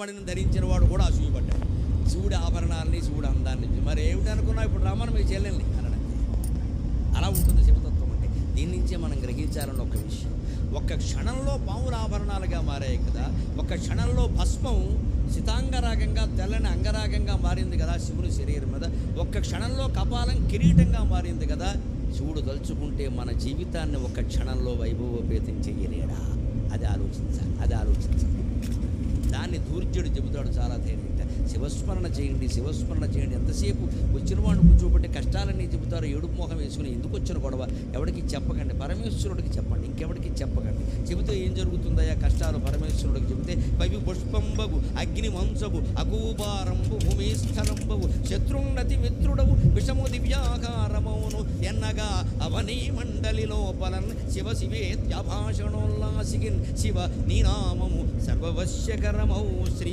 మణిని ధరించిన వాడు కూడా అసూయపడ్డాడు. శివుడి ఆభరణాలని, శివుడి అందాన్ని మరి ఏమిటి అనుకున్నావు, ఇప్పుడు రమ్మని మీ చెల్లెల్ని అనడానికి. అలా ఉంటుంది శివతత్వం అంటే. దీని నుంచే మనం గ్రహించాలని ఒక విషయం. ఒక్క క్షణంలో పాముల ఆభరణాలుగా మారాయి కదా, ఒక్క క్షణంలో భస్మం సితాంగరాగంగా తెల్లని అంగరాగంగా మారింది కదా శివుని శరీరం మీద. ఒక్క క్షణంలో కపాలం కిరీటంగా మారింది కదా. శివుడు తలుచుకుంటే మన జీవితాన్ని ఒక్క క్షణంలో వైభవోపేతం చెయ్యలేడా? అది ఆలోచించాలి. దాన్ని దూర్జుడు చెబుతాడు చాలా ధైర్యంగా. శివస్మరణ చేయండి, శివస్మరణ చేయండి. ఎంతసేపు వచ్చిన వాడిని కూర్చోబెట్టి కష్టాలన్నీ చెబుతారు. ఏడుపు మోహం వేసుకుని ఎందుకు వచ్చిన గొడవ ఎవరికి చెప్పకండి, పరమేశ్వరుడికి చెప్పండి, ఇంకెవరికి చెప్పకండి. చెబితే ఏం జరుగుతుందయ్యా కష్టాలు? పరమేశ్వరుడికి చెబితే పవి పుష్పంబవు అగ్ని మంసవు అకూపారంబు భూమిస్థలంబవు శత్రున్నతి మిత్రుడవు విషము దివ్యాకారమౌను ఎన్నగా అవనీ మండలి లోపలన్ శివ శివేత్యభాషణోల్లాసిగిన్ శివ నీనామము సర్వవశ్యకరమౌ శ్రీ